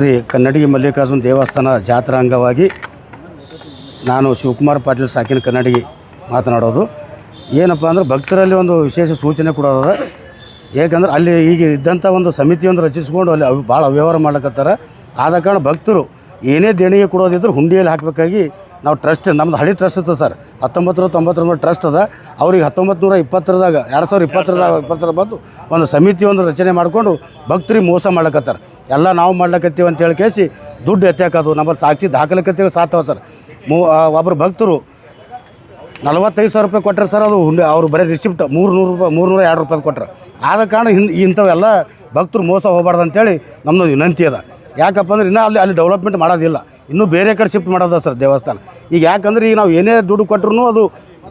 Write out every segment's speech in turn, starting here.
ಶ್ರೀ ಕನ್ನಡಿಗ ಮಲ್ಲಿಕಾರ್ಜುನ ದೇವಸ್ಥಾನ ಜಾತ್ರಾ ಅಂಗವಾಗಿ ನಾನು ಶಿವಕುಮಾರ್ ಪಾಟೀಲ್ ಸಾಕಿನ ಕನ್ನಡಿಗಿ ಮಾತನಾಡೋದು. ಏನಪ್ಪ ಅಂದ್ರೆ ಭಕ್ತರಲ್ಲಿ ಒಂದು ವಿಶೇಷ ಸೂಚನೆ ಕೊಡೋದ. ಏಕೆಂದ್ರೆ ಅಲ್ಲಿ ಈಗ ಇದ್ದಂಥ ಒಂದು ಸಮಿತಿಯೊಂದು ರಚಿಸ್ಕೊಂಡು ಅಲ್ಲಿ ಭಾಳ ಅವ್ಯವಹಾರ ಮಾಡ್ಲಕತ್ತಾರೆ. ಆದ ಕಾರಣ ಭಕ್ತರು ಏನೇ ದೇಣಿಗೆ ಕೊಡೋದಿದ್ರು ಹುಂಡಿಯಲ್ಲಿ ಹಾಕಬೇಕಾಗಿ ನಾವು ಟ್ರಸ್ಟ್, ನಮ್ಮದು ಹಳಿ ಟ್ರಸ್ಟ್ ಇರ್ತದೆ ಸರ್, 1999 ಟ್ರಸ್ಟ್ ಅದ. ಅವ್ರಿಗೆ 1920 2020 ಬಂದು ಒಂದು ಸಮಿತಿಯೊಂದು ರಚನೆ ಮಾಡಿಕೊಂಡು ಭಕ್ತರಿಗೆ ಮೋಸ ಮಾಡ್ಲಕತ್ತಾರೆ. ಎಲ್ಲ ನಾವು ಮಾಡ್ಲಕತ್ತೀವಿ ಅಂತೇಳಿ ಕೇಸಿ ದುಡ್ಡು ಎತ್ತಾಕೋದು. ನಮ್ಮಲ್ಲಿ ಸಾಕ್ಷಿ ದಾಖಲೆಕತ್ತೀವಿ ಸಾತ್ತವ ಸರ್. ಒಬ್ಬರು ಭಕ್ತರು 45,000 ರೂಪಾಯಿ ಕೊಟ್ಟರೆ ಸರ್, ಅದು ಹುಂಡಿ ಅವ್ರು ಬರೀ ರಿಸಿಪ್ಟ್ 302 ರೂಪಾಯಿ ಕೊಟ್ಟರೆ. ಆದ ಕಾರಣ ಇಂಥವೆಲ್ಲ ಭಕ್ತರು ಮೋಸ ಹೋಗಬಾರ್ದು ಅಂತೇಳಿ ನಮ್ಮದು ವಿನಂತಿ ಅದ. ಯಾಕಪ್ಪ ಅಂದ್ರೆ ಇನ್ನೂ ಅಲ್ಲಿ ಡೆವಲಪ್ಮೆಂಟ್ ಮಾಡೋದಿಲ್ಲ, ಇನ್ನೂ ಬೇರೆ ಕಡೆ ಶಿಫ್ಟ್ ಮಾಡೋದ ಸರ್ ದೇವಸ್ಥಾನ. ಈಗ ಯಾಕಂದ್ರೆ ಈಗ ನಾವು ಏನೇ ದುಡ್ಡು ಕೊಟ್ಟರು ಅದು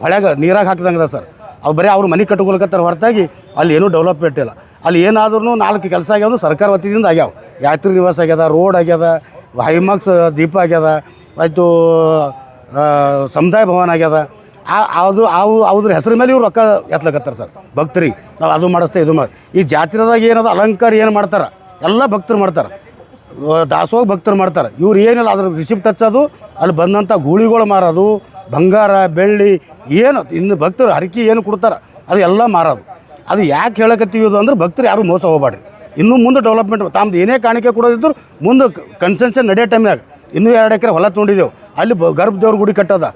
ಹೊಳೆಗ ನೀರಾಗ ಹಾಕಿದಂಗದ ಸರ್. ಅವ್ರು ಬರೀ ಅವ್ರು ಮನೆ ಕಟ್ಕೊಳಕತ್ತಾರೆ ಹೊರತಾಗಿ ಅಲ್ಲಿ ಏನೂ ಡೆವಲಪ್ಮೆಂಟ್ ಇಲ್ಲ. ಅಲ್ಲಿ ಏನಾದ್ರೂ 4 ಕೆಲಸ ಆಗ್ಯಾವ ಸರ್ಕಾರ ವತಿಯಿಂದ ಆಗ್ಯಾವ. ಯಾತ್ರಿ ನಿವಾಸ ಆಗ್ಯದ, ರೋಡ್ ಆಗ್ಯದ, ಹೈಮಾಕ್ಸ್ ದೀಪ ಆಗ್ಯದ, ಆಯಿತು ಸಮುದಾಯ ಭವನ ಆಗ್ಯದ. ಅವ್ರ ಹೆಸರು ಮೇಲೆ ಇವ್ರು ರೊಕ್ಕ ಎತ್ತಲಕತ್ತಾರೆ ಸರ್ ಭಕ್ತರಿಗೆ. ನಾವು ಅದು ಮಾಡಿಸ್ತೇವೆ ಇದು ಮಾಡಿ. ಈ ಜಾತ್ರೆದಾಗ ಏನದ ಅಲಂಕಾರ ಏನು ಮಾಡ್ತಾರೆ ಎಲ್ಲ ಭಕ್ತರು ಮಾಡ್ತಾರೆ, ದಾಸೋಗ ಭಕ್ತರು ಮಾಡ್ತಾರೆ. ಇವ್ರು ಏನಿಲ್ಲ ಅದ್ರ ರಿಸಿಪ್ಟ್ ಹಚ್ಚೋದು, ಅಲ್ಲಿ ಬಂದಂಥ ಗೂಳಿಗಳು ಮಾರೋದು, ಬಂಗಾರ ಬೆಳ್ಳಿ ಏನು ಇನ್ನು ಭಕ್ತರು ಹರಕೆ ಏನು ಕೊಡ್ತಾರೆ ಅದು ಎಲ್ಲ ಮಾರೋದು. ಅದು ಯಾಕೆ ಹೇಳಕತ್ತೀವಿ ಅದು ಅಂದ್ರೆ ಭಕ್ತರು ಯಾರು ಮೋಸ ಹೋಗ್ಬೇಡ್ರಿ. ಇನ್ನೂ ಮುಂದೆ ಡೆವಲಪ್ಮೆಂಟ್ ತಮ್ಮದು ಏನೇ ಕಾಣಿಕೆ ಕೊಡೋದಿದ್ರು ಮುಂದೆ ಕನ್ಸೆನ್ಷನ್ ನಡೆಯೋ ಟೈಮ್ನಾಗ ಇನ್ನೂ 2 ಎಕರೆ ಹೊಲ ತೊಗೊಂಡಿದ್ದೆವು. ಅಲ್ಲಿ ಗರ್ಭ ದೇವ್ರ ಗುಡಿ ಕಟ್ಟೋದ.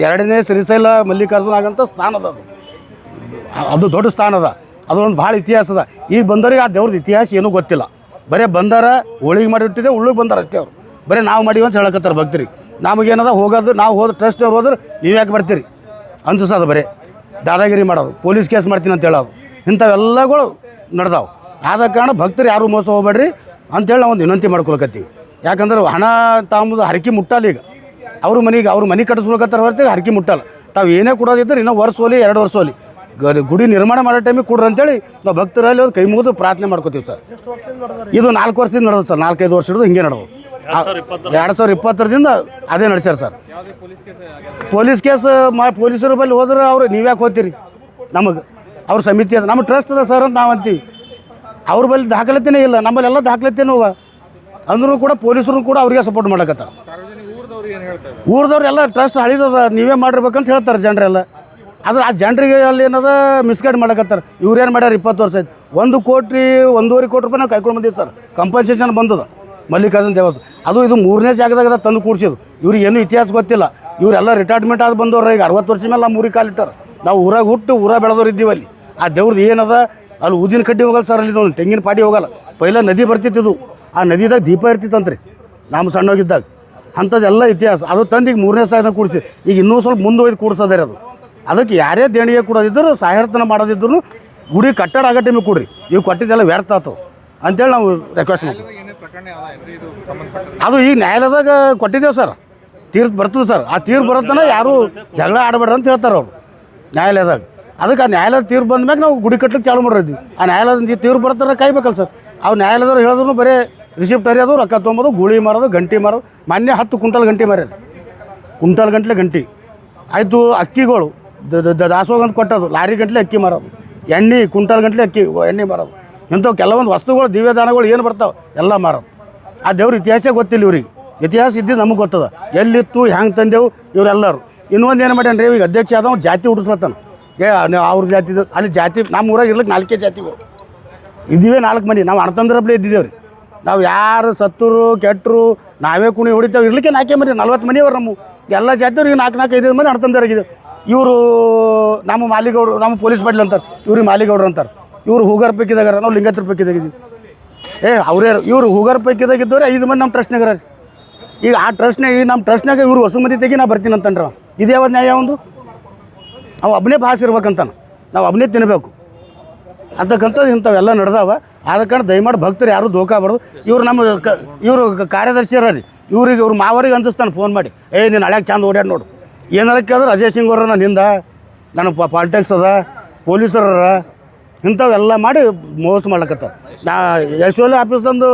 2ನೇ ಶ್ರೀಶೈಲ ಮಲ್ಲಿಕಾರ್ಜುನ ಆಗಂತ ಸ್ಥಾನ ಅದ. ಅದು ದೊಡ್ಡ ಸ್ಥಾನ ಅದ. ಅದೊಂದು ಭಾಳ ಇತಿಹಾಸ ಅದ. ಈಗ ಬಂದವರಿಗೆ ಆ ದೇವ್ರದ್ದು ಇತಿಹಾಸ ಏನೂ ಗೊತ್ತಿಲ್ಲ. ಬರೀ ಬಂದಾರ ಹೋಳಿಗೆ ಮಾಡಿಟ್ಟಿದೆ, ಉಳ್ಳಿಗೆ ಬಂದಾರ ಅಷ್ಟೇ ಅವ್ರು. ಬರೀ ನಾವು ಮಾಡೀವಿ ಅಂತ ಹೇಳಕತ್ತಾರೆ ಭಕ್ತರಿಗೆ. ನಮಗೇನದ ಹೋಗೋದು, ನಾವು ಹೋದ್ರೆ ಟ್ರಸ್ಟ್ ಅವ್ರು ಹೋದ್ರೆ ನೀವು ಯಾಕೆ ಬರ್ತೀರಿ ಅನ್ಸೋದು. ಬರೀ ದಾದಾಗಿರಿ ಮಾಡೋದು, ಪೊಲೀಸ್ ಕೇಸ್ ಮಾಡ್ತೀನಿ ಅಂತ ಹೇಳೋದು, ಇಂಥವೆಲ್ಲಗಳು ನಡೆದಾವೆ. ಆದ ಕಾರಣ ಭಕ್ತರು ಯಾರೂ ಮೋಸ ಹೋಗ್ಬೇಡ್ರಿ ಅಂತೇಳಿ ನಾವು ಒಂದು ವಿನಂತಿ ಮಾಡ್ಕೊಳಕತ್ತೀವಿ. ಯಾಕಂದ್ರೆ ಹಣ ತಾಮದು ಹರಕೆ ಮುಟ್ಟಲ್ಲ. ಈಗ ಅವ್ರ ಮನೆ ಕಟ್ಟಿಸ್ಕೊಳಕತ್ತಾರೆ ಹೊರತು ಹರಕೆ ಮುಟ್ಟಲ್ಲ. ತಾವು ಏನೇ ಕೊಡೋದಿದ್ರೆ ಇನ್ನೂ ವರ್ಷ ಹೋಲಿ 2 ವರ್ಷ ಹೋಲಿ ಗುಡಿ ನಿರ್ಮಾಣ ಮಾಡೋ ಟೈಮಿಗೆ ಕೊಡ್ರಿ ಅಂತೇಳಿ ನಾವು ಭಕ್ತರಲ್ಲಿ ಒಂದು ಕೈ ಮುಗಿದು ಪ್ರಾರ್ಥನೆ ಮಾಡ್ಕೋತೀವಿ ಸರ್. ಇದು 4 ವರ್ಷದಿಂದ ನಡೆದು ಸರ್, 4-5 ವರ್ಷ ಹಿಡಿದು ಹಿಂಗೆ ನಡೆದು 2020ರಿಂದ ಅದೇ ನಡೆಸ್ಯಾರ ಸರ್. ಪೊಲೀಸ್ ಕೇಸ್ ಪೊಲೀಸರ ಬಳಿ ಹೋದ್ರೆ ಅವ್ರು ನೀವ್ಯಾಕೆ ಹೋಗ್ತೀರಿ, ನಮಗೆ ಅವ್ರ ಸಮಿತಿ ಅದ, ನಮ್ಮ ಟ್ರಸ್ಟ್ ಅದ ಸರ್ ಅಂತ ನಾವು ಅಂತೀವಿ. ಅವ್ರ ಬಳಿ ದಾಖಲಾತಿನೇ ಇಲ್ಲ, ನಮ್ಮಲ್ಲೆಲ್ಲ ದಾಖಲಾತಿನೂ ಅಂದ್ರೂ ಕೂಡ ಪೊಲೀಸರು ಕೂಡ ಅವ್ರಿಗೆ ಸಪೋರ್ಟ್ ಮಾಡಕತ್ತಾರೆ. ಊರ್ದವ್ರು ಎಲ್ಲ ಟ್ರಸ್ಟ್ ಹಳಿದದ, ನೀವೇ ಮಾಡಿರ್ಬೇಕಂತ ಹೇಳ್ತಾರೆ ಜನರೆಲ್ಲ. ಆದ್ರೆ ಆ ಜನರಿಗೆ ಅಲ್ಲಿ ಏನದ ಮಿಸ್ಗೈಡ್ ಮಾಡಕತ್ತಾರೆ. ಇವ್ರೇನು ಮಾಡ್ಯಾರ 20 ವರ್ಷ ಆಯ್ತು. 1-1.5 ಕೋಟಿ ರೂಪಾಯಿ ನಾವು ಕೈಕೊಂಡು ಬಂದಿದ್ದು ಸರ್. ಕಂಪನ್ಸೇಷನ್ ಬಂದದ ಮಲ್ಲಿಕಾರ್ಜುನ ದೇವಸ್ಥಾನ. ಅದು ಇದು 3ನೇ ಜಾಗದಾಗ ತಂದು ಕೂಡಿಸಿದ್ದು. ಇವ್ರಿಗೆ ಏನೂ ಇತಿಹಾಸ ಗೊತ್ತಿಲ್ಲ. ಇವರೆಲ್ಲ ರಿಟೈರ್ಮೆಂಟ್ ಆದ ಬಂದವ್ರು. ಈಗ 60 ವರ್ಷ ಮೇಲೆ ನಮ್ಮ ಊರಿಗೆ ಕಾಲಿಟ್ಟಾರ. ನಾವು ಊರಾಗ ಹುಟ್ಟು ಊರಾಗ ಬೆಳೆದವ್ರು ಇದ್ದೀವಿ. ಅಲ್ಲಿ ಆ ದೇವ್ರದ್ದು ಏನದ ಅಲ್ಲಿ ಊದಿನ ಕಡ್ಡಿ ಹೋಗಲ್ಲ ಸರ್, ಅಲ್ಲಿ ತೆಂಗಿನ ಪಾಡಿ ಹೋಗಲ್ಲ. ಪೈಲ ನದಿ ಬರ್ತಿತ್ತು, ಆ ನದಿದಾಗ ದೀಪ ಇರ್ತಿತ್ತಂತ್ರಿ ನಮ್ಮ ಸಣ್ಣೋಗಿದ್ದಾಗ. ಅಂಥದ್ದೆಲ್ಲ ಇತಿಹಾಸ. ಅದು ತಂದು ಈಗ 3ನೇ ಸ್ಥಾನದಾಗ ಕೂಡಿಸಿ ಈಗ ಇನ್ನೂ ಸ್ವಲ್ಪ ಮುಂದೆ ಹೋಯ್ತು ಕೂಡಿಸೋದೇ ಅದು. ಅದಕ್ಕೆ ಯಾರೇ ದೇಣಿಗೆ ಕೊಡೋದಿದ್ರು, ಸಾಯರ್ತನ ಮಾಡೋದಿದ್ರು ಗುಡಿ ಕಟ್ಟಡ ಆಗೋ ಟೈಮಿಗೆ ಕೊಡ್ರಿ. ಇವು ಕೊಟ್ಟಿದ್ದೆಲ್ಲ ವ್ಯರ್ಥ ಆಯ್ತು ಅಂತೇಳಿ ನಾವು ರಿಕ್ವೆಸ್ಟ್ ಮಾಡ್ತೀವಿ. ಅದು ಈಗ ನ್ಯಾಯಾಲಯದಾಗ ಕೊಟ್ಟಿದ್ದೇವೆ ಸರ್, ತೀರ್ಪು ಬರ್ತದೆ ಸರ್. ಆ ತೀರ್ಪು ಬರುತ್ತಾನ ಯಾರು ಜಗಳ ಆಡಬೇಡ್ರಿ ಅಂತ ಹೇಳ್ತಾರೆ ಅವರು ನ್ಯಾಯಾಲಯದಾಗ. ಅದಕ್ಕೆ ಆ ನ್ಯಾಯಾಲಯದ ತೀರ್ಪು ಬಂದ ಮ್ಯಾಗ ನಾವು ಗುಡಿ ಕಟ್ಟಲಿಕ್ಕೆ ಚಾಲು ಮಾಡಿದ್ವಿ. ಆ ನ್ಯಾಯಾಲಯದ ತೀರ್ಪು ಬರ್ತಾರೆ ಕಾಯ್ಬೇಕಲ್ಲ ಸರ್. ಅವು ನ್ಯಾಯಾಲಯದವ್ರು ಹೇಳಿದ್ರು ಬರೀ ರಿಸಿಪ್ಟ್ ಹರಿಯೋದು, ರೊಕ್ಕ ತೊಗೊಂಬೋದು, ಗೂಳಿ ಮಾರೋದು, ಗಂಟೆ ಮಾರೋದು. ಮೊನ್ನೆ 10 ಕ್ವಿಂಟಲ್ ಗಂಟೆ ಮಾರ್ಯಾರ, ಕ್ವಿಂಟಲ್ ಗಂಟ್ಲೆ ಗಂಟೆ ಆಯಿತು. ಅಕ್ಕಿಗಳು ದಾಸೋಗ ಅಂತ ಕೊಟ್ಟೋದು, ಲಾರಿ ಗಂಟ್ಲೆ ಅಕ್ಕಿ ಮಾರೋದು, ಎಣ್ಣೆ ಕ್ವಿಂಟಲ್ ಗಂಟ್ಲೆ ಅಕ್ಕಿ ಎಣ್ಣೆ ಮಾರೋದು. ಇಂಥವು ಕೆಲವೊಂದು ವಸ್ತುಗಳು ದಿವ್ಯದಾನಗಳು ಏನು ಬರ್ತಾವೆ ಎಲ್ಲ ಮಾರೋದು. ಆ ದೇವ್ರ ಇತಿಹಾಸ ಗೊತ್ತಿಲ್ಲ ಇವ್ರಿಗೆ. ಇತಿಹಾಸ ಇದ್ದಿದ್ದು ನಮಗೆ ಗೊತ್ತದ, ಎಲ್ಲಿತ್ತು ಹೆಂಗೆ ತಂದೆವು ಇವರೆಲ್ಲರೂ. ಇನ್ನೊಂದು ಏನು ಮಾಡ್ಯಾನ್ರಿ, ಈಗ ಅಧ್ಯಕ್ಷ ಆದವ ಜಾತಿ ಹುಟ್ಟಿಸ್ಲತ್ತಾನ. ಅವ್ರ ಜಾತಿದು ಅಲ್ಲಿ ಜಾತಿ ನಮ್ಮ ಊರಾಗ ಇರ್ಲಿಕ್ಕೆ 4 ಜಾತಿಗಳು ಇದ್ದೀವಿ, 4 ಮಂದಿ. ನಾವು ಅಣ್ಣತಂದ್ರಬ್ಲೇ ಇದ್ದಿದ್ದೇವೆ ರೀ. ನಾವು ಯಾರು ಸತ್ತರು ಕೆಟ್ಟರು ನಾವೇ ಕುಣಿ ಹೊಡಿತೇವೆ, ಇರ್ಲಿಕ್ಕೆ 4 ಮಂದಿ, 40 ಮನೆ ಅವ್ರು. ನಮ್ಮ ಎಲ್ಲ ಜಾತಿಯವ್ರು ಈಗ 4-5 ಮಂದಿ ಅಣ್ಣತಂದರಾಗಿದ್ದೇವೆ. ಇವರು ನಮ್ಮ ಮಾಲಿಗೌಡರು, ನಮ್ಮ ಪೊಲೀಸ್ ಪಾಟೀಲ್ ಅಂತಾರೆ, ಇವ್ರಿಗೆ ಮಾಲಿಗೌಡರು ಅಂತಾರೆ. ಇವರು ಹೂಗಾರ್ ಪೈಕಿದಾಗಾರ, ನಾವು ಲಿಂಗಾಯತರ ಪೈಕಿದಾಗಿದ್ದೀವಿ. ಅವರೇ ಇವರು ಹೂಗಾರ್ ಪೈಕಿದಾಗಿದ್ದವ್ರೆ 5 ಮಂದಿ ನಮ್ಮ ಟ್ರಸ್ಟ್ನಾಗಾರ. ಈಗ ಆ ಟ್ರಸ್ಟ್ನಾಗ ನಮ್ಮ ಟ್ರಸ್ಟ್ನಾಗ ಇವರು ಹೊಸ ಮಂದಿ ತೆಗಿ ನಾ ಬರ್ತೀನಿ ಅಂತಂದ್ರೆ ಇದು ಯಾವ್ದು ನ್ಯಾಯ? ಒಂದು ಅವು ಒಬ್ಬನೇ ಭಾಷೆ ಇರ್ಬೇಕಂತಾನೆ, ನಾವು ಒಬ್ಬನೇ ತಿನ್ನಬೇಕು ಅಂತಕ್ಕಂಥದ್ದು ಇಂಥವೆಲ್ಲ ನಡೆದಾವ. ಆದ ಕಾರಣ ದಯಮಾಡಿ ಭಕ್ತರು ಯಾರು ದೋಕಾಬಾರ್ದು. ಇವ್ರು ನಮ್ಮ ಇವರು ಕಾರ್ಯದರ್ಶಿಯರ ರೀ. ಇವ್ರ ಮಾವರಿಗೆ ಅನ್ಸಿಸ್ತಾನೆ ಫೋನ್ ಮಾಡಿ, ನೀನು ಹಳ್ಯಾಗ ಚಂದ ಓಡ್ಯಾಡ ನೋಡು. ಏನಾರ ಕೇಳಿದ್ರೆ ಅಜಯ್ ಸಿಂಗ್ ಅವ್ರ ನನ್ನಿಂದ ನನಗೆ ಪಾಲಿಟಿಕ್ಸ್ ಅದ, ಪೊಲೀಸರ ಇಂಥವೆಲ್ಲ ಮಾಡಿ ಮೋಸ ಮಾಡ್ಲಕತ್ತಾರೆ. ನಾ ಯಶೋಲೆ ಆಫೀಸ್ದಂದು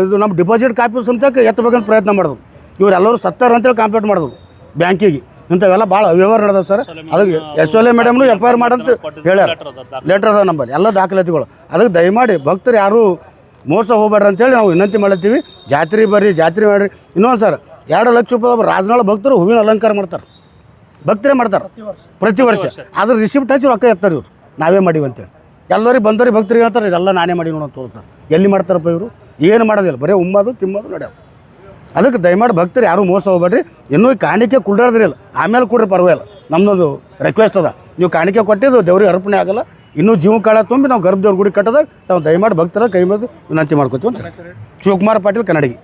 ಇದು ನಮ್ಮ ಡಿಪಾಸಿಟ್ ಆಫೀಸ್ ಅಂತ ಎತ್ತಬೇಕಂತ ಪ್ರಯತ್ನ ಮಾಡಿದ್ರು. ಇವರೆಲ್ಲರೂ ಸತ್ತಾರ ಅಂತೇಳಿ ಕಂಪ್ಲೇಂಟ್ ಮಾಡಿದ್ರು ಬ್ಯಾಂಕಿಗೆ. ಇಂಥವೆಲ್ಲ ಭಾಳ ಅವ್ಯವಹಾರ ನಡೆದವು ಸರ್. ಅದಕ್ಕೆ ಯಶೋಲೆ ಮೇಡಮ್ನು FIR ಮಾಡಂತ ಹೇಳ್ಯಾರ, ಲೆಟ್ರ್ ಅದ ನಂಬಲ್ಲಿ ಎಲ್ಲ ದಾಖಲಾತಿಗಳು. ಅದಕ್ಕೆ ದಯಮಾಡಿ ಭಕ್ತರು ಯಾರು ಮೋಸ ಹೋಗ್ಬೇಡ್ರಿ ಅಂತೇಳಿ ನಾವು ವಿನಂತಿ ಮಾಡ್ತೀವಿ. ಜಾತ್ರೆ ಬರ್ರಿ, ಜಾತ್ರೆ ಮಾಡಿರಿ. ಇನ್ನೊಂದು ಸರ್ 2 ಲಕ್ಷ ರೂಪಾಯಿ ರಾಜನಾಳ ಭಕ್ತರು ಹೂವಿನ ಅಲಂಕಾರ ಮಾಡ್ತಾರೆ, ಭಕ್ತರೇ ಮಾಡ್ತಾರೆ ಪ್ರತಿ ವರ್ಷ. ಅದ್ರ ರಿಸಿಪ್ಟ್ ಹಚ್ಚಿ ರೊಕ್ಕ ಎತ್ತಾರೆ ಇವ್ರು, ನಾವೇ ಮಾಡೀವಿ ಅಂತೇಳಿ. ಎಲ್ಲರಿಗೆ ಬಂದವ್ರಿಗೆ ಭಕ್ತರಿಗೆ ಹೇಳ್ತಾರೆ ಇದೆಲ್ಲ ನಾನೇ ಮಾಡಿ ನೋಡೋ ತೋರಿಸ್ತಾರೆ. ಎಲ್ಲಿ ಮಾಡ್ತಾರಪ್ಪ ಇವರು? ಏನು ಮಾಡೋದಿಲ್ಲ, ಬರೀ ಉಮ್ಮದು ತಿಮ್ಮೋದು ನಡೆಯೋದು. ಅದಕ್ಕೆ ದಯಮಾಡಿ ಭಕ್ತರು ಯಾರೂ ಮೋಸ ಹೋಗ್ಬೇಡ್ರಿ. ಇನ್ನೂ ಕಾಣಿಕೆ ಕುಡ್ದಾಡ್ದಿರಿಲ್ಲ, ಆಮೇಲೆ ಕೊಡ್ರಿ ಪರವಾಗಿಲ್ಲ. ನಮ್ಮದೊಂದು ರಿಕ್ವೆಸ್ಟ್ ಅದ, ನೀವು ಕಾಣಿಕೆ ಕೊಟ್ಟಿದ್ದು ದೇವ್ರಿಗೆ ಅರ್ಪಣೆ ಆಗಲ್ಲ. ಇನ್ನೂ ಜೀವ ಕಾಳ ತುಂಬಿ ನಾವು ಗರ್ಭದೇವ್ರ ಗುಡಿ ಕಟ್ಟೋದಾಗ ನಾವು ದಯಮಾಡಿ ಭಕ್ತರ ಕೈ ಮೇಲೆ ವಿನಂತಿ ಮಾಡ್ಕೊತೀವಿ ಅಂತ. ಶಿವಕುಮಾರ್ ಪಾಟೀಲ್, ಕನ್ನಡಿಗಿ.